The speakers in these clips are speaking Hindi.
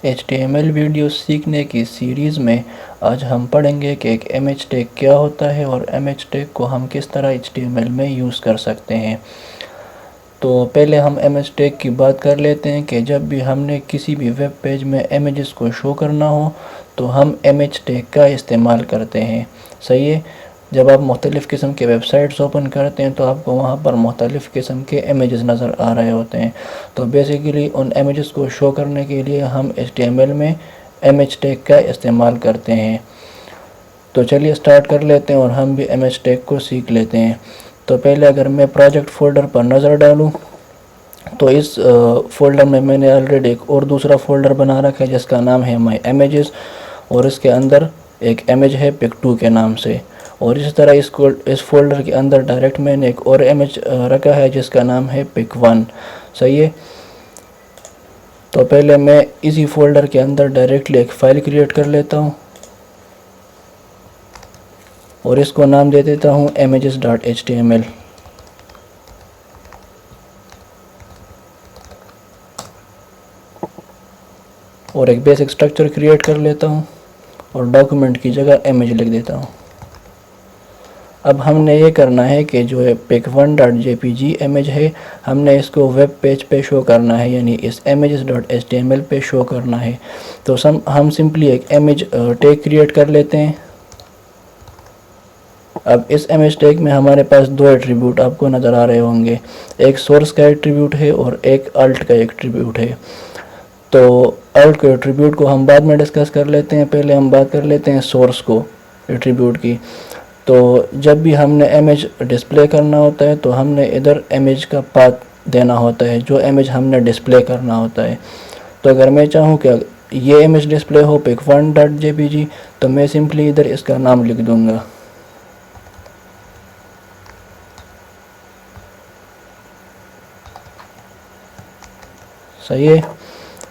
HTML वीडियो सीखने की सीरीज़ में आज हम पढ़ेंगे कि एक इमेज टैग क्या होता है और इमेज टैग को हम किस तरह HTML में यूज़ कर सकते हैं। तो पहले हम इमेज टैग की बात कर लेते हैं कि जब भी हमने किसी भी वेब पेज में इमेजेस को शो करना हो तो हम इमेज टैग का इस्तेमाल करते हैं। सही है। जब आप मुख्तलिफ़ किस्म के वेबसाइट्स ओपन करते हैं तो आपको वहाँ पर मुख्तलिफ़ किस्म के इमेजेस नज़र आ रहे होते हैं। तो बेसिकली उन इमेजेस को शो करने के लिए हम HTML में इमेज टैग का इस्तेमाल करते हैं। तो चलिए स्टार्ट कर लेते हैं और हम भी इमेज टैग को सीख लेते हैं। तो पहले अगर मैं प्रोजेक्ट फ़ोल्डर पर नज़र डालूँ तो इस फ़ोल्डर में मैंने ऑलरेडी एक और दूसरा फ़ोल्डर बना रखा है जिसका नाम है माई इमेजेस, और इसके अंदर एक इमेज है pic2 के नाम से। और इसी तरह इस फ़ोल्डर के अंदर डायरेक्ट मैंने एक और इमेज रखा है जिसका नाम है pic1। सही है। तो पहले मैं इसी फ़ोल्डर के अंदर डायरेक्टली एक फ़ाइल क्रिएट कर लेता हूँ और इसको नाम दे देता हूँ images.html। और एक बेसिक स्ट्रक्चर क्रिएट कर लेता हूँ और डॉक्यूमेंट की जगह इमेज लिख देता हूँ। अब हमने ये करना है कि जो है pic1.jpg इमेज है, हमने इसको वेब पेज पे शो करना है, यानी इस images.html पे शो करना है। तो हम सिंपली एक इमेज टैग क्रिएट कर लेते हैं। अब इस इमेज टैग में हमारे पास दो एट्रीब्यूट आपको नज़र आ रहे होंगे, एक सोर्स का एट्रीब्यूट है और एक अल्ट का एट्रीब्यूट है। तो अल्ट के एट्रीब्यूट को हम बाद में डिस्कस कर लेते हैं, पहले हम बात कर लेते हैं सोर्स को एट्रीब्यूट की। तो जब भी हमने इमेज डिस्प्ले करना होता है तो हमने इधर इमेज का पाथ देना होता है, जो इमेज हमने डिस्प्ले करना होता है। तो अगर मैं चाहूँ कि ये इमेज डिस्प्ले हो pic1.jpg तो मैं सिंपली इधर इसका नाम लिख दूँगा। सही है।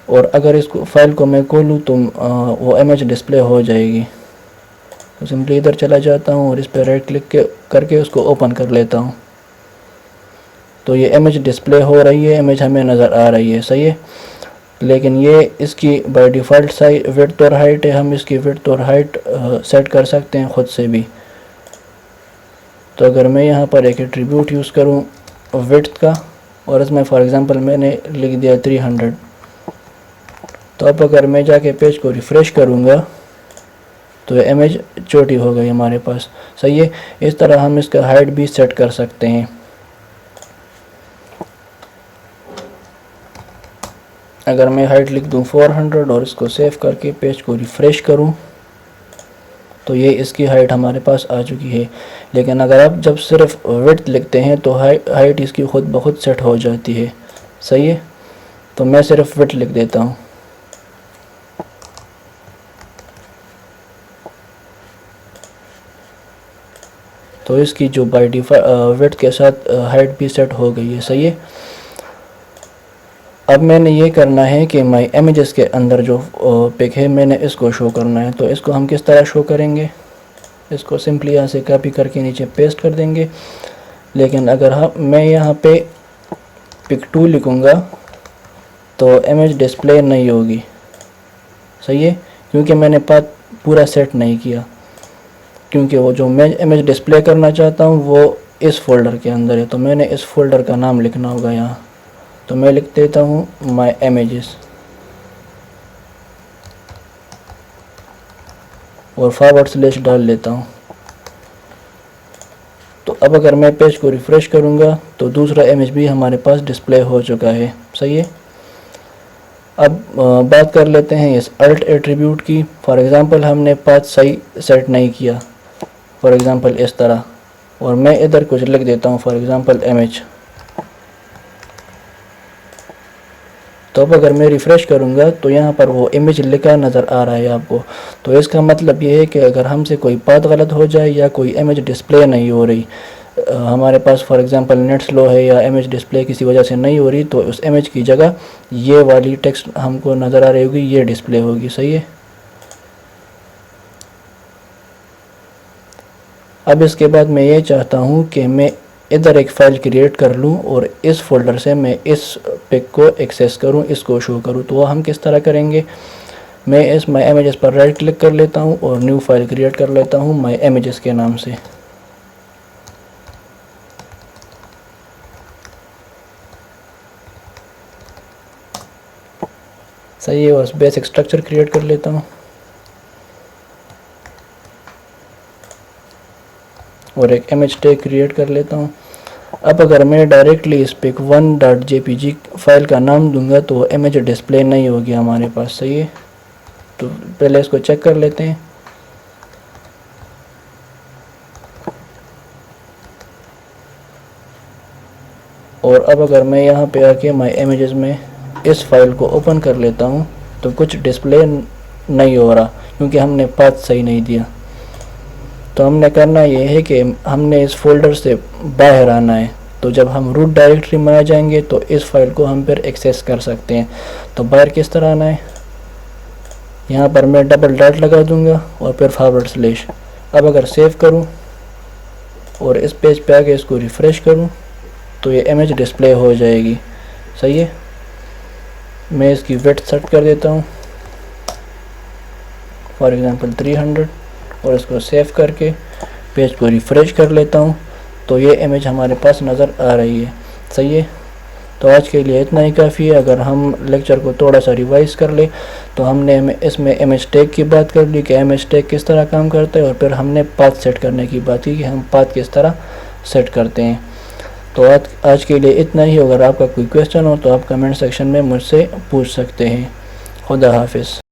और अगर इसको फाइल को मैं खोलूँ तो वो इमेज डिस्प्ले हो जाएगी। तो सिंपली इधर चला जाता हूँ और इस पर राइट क्लिक करके उसको ओपन कर लेता हूँ। तो ये इमेज डिस्प्ले हो रही है, इमेज हमें नज़र आ रही है। सही है। लेकिन ये इसकी बाय डिफ़ॉल्ट साइज विड्थ और हाइट है, हम इसकी विड्थ और हाइट सेट कर सकते हैं ख़ुद से भी। तो अगर मैं यहाँ पर एक एट्रीब्यूट यूज़ करूँ विड्थ का और इसमें फॉर एग्ज़ाम्पल मैंने लिख दिया 300, तो अब अगर मैं जाके पेज को रिफ़्रेश करूँगा तो ये इमेज छोटी हो गई हमारे पास। सही है। इस तरह हम इसका हाइट भी सेट कर सकते हैं। अगर मैं हाइट लिख दूँ 400 और इसको सेव करके पेज को रिफ़्रेश करूँ तो ये इसकी हाइट हमारे पास आ चुकी है। लेकिन अगर आप जब सिर्फ विड्थ लिखते हैं तो हाइट इसकी खुद ब खुद सेट हो जाती है। सही है। तो मैं सिर्फ विड्थ लिख देता हूँ। तो इसकी जो बाय डिफ़ॉल्ट विड्थ के साथ हाइट भी सेट हो गई है। सही है। अब मैंने ये करना है कि माई इमेजेस के अंदर जो पिक है मैंने इसको शो करना है। तो इसको हम किस तरह शो करेंगे, इसको सिंपली यहाँ से कॉपी करके नीचे पेस्ट कर देंगे। लेकिन अगर मैं यहाँ पे pic2 लिखूँगा तो इमेज डिस्प्ले नहीं होगी। सही है। क्योंकि मैंने पाथ पूरा सेट नहीं किया, क्योंकि वो जो मैं इमेज डिस्प्ले करना चाहता हूँ वो इस फोल्डर के अंदर है। तो मैंने इस फोल्डर का नाम लिखना होगा यहाँ। तो मैं लिख देता हूँ माई इमेजेस और फॉरवर्ड / डाल लेता हूँ। तो अब अगर मैं पेज को रिफ़्रेश करूँगा तो दूसरा इमेज भी हमारे पास डिस्प्ले हो चुका है। सही है। अब बात कर लेते हैं इस अल्ट एट्रीब्यूट की। फॉर एग्ज़ाम्पल हमने पाथ सही सेट नहीं किया, फॉर एग्ज़ाम्पल इस तरह, और मैं इधर कुछ लिख देता हूँ फॉर एग्ज़ाम्पल इमेज। तो अब अगर मैं रिफ़्रेश करूँगा तो यहाँ पर वो इमेज लिखा नज़र आ रहा है आपको। तो इसका मतलब ये है कि अगर हमसे कोई पाथ गलत हो जाए या कोई इमेज डिस्प्ले नहीं हो रही, हमारे पास फॉर एग्ज़ाम्पल नेट स्लो है या इमेज डिस्प्ले किसी वजह से नहीं हो रही, तो उस इमेज की जगह ये वाली टेक्स्ट हमको नज़र आ रही होगी, ये डिस्प्ले होगी। सही है। अब इसके बाद मैं ये चाहता हूँ कि मैं इधर एक फ़ाइल क्रिएट कर लूँ और इस फोल्डर से मैं इस पिक को एक्सेस करूँ, इसको शो करूँ। तो वो हम किस तरह करेंगे, मैं इस माई इमेजेस पर राइट क्लिक कर लेता हूँ और न्यू फाइल क्रिएट कर लेता हूँ माई इमेजेस के नाम से। सही है, बस बेसिक स्ट्रक्चर क्रिएट कर लेता हूँ और एक इमेज टैग क्रिएट कर लेता हूँ। अब अगर मैं डायरेक्टली इस पिक 1.jpg फाइल का नाम दूंगा तो इमेज डिस्प्ले नहीं होगी हमारे पास। सही है, तो पहले इसको चेक कर लेते हैं। और अब अगर मैं यहाँ पे आके माई इमेजेस में इस फाइल को ओपन कर लेता हूँ तो कुछ डिस्प्ले नहीं हो रहा क्योंकि हमने पाथ सही नहीं दिया। तो हमने करना ये है कि हमने इस फोल्डर से बाहर आना है। तो जब हम रूट डायरेक्टरी में आ जाएंगे तो इस फाइल को हम फिर एक्सेस कर सकते हैं। तो बाहर किस तरह आना है, यहाँ पर मैं डबल डॉट लगा दूंगा और फिर फॉरवर्ड स्लैश। अब अगर सेव करूँ और इस पेज पे आके इसको रिफ़्रेश करूँ तो ये इमेज डिस्प्ले हो जाएगी। सही है, मैं इसकी विड्थ सेट कर देता हूँ फॉर एग्ज़ाम्पल 300 और इसको सेव करके पेज को रिफ़्रेश कर लेता हूँ तो ये इमेज हमारे पास नज़र आ रही है। सही है, तो आज के लिए इतना ही काफ़ी है। अगर हम लेक्चर को थोड़ा सा रिवाइज़ कर ले तो हमने इसमें इमेज टैग की बात कर ली कि इमेज टैग किस तरह काम करता है और फिर हमने पाथ सेट करने की बात की कि हम पाथ किस तरह सेट करते हैं। तो आज के लिए इतना ही। अगर आपका कोई क्वेश्चन हो तो आप कमेंट सेक्शन में मुझसे पूछ सकते हैं। खुदा हाफिज़।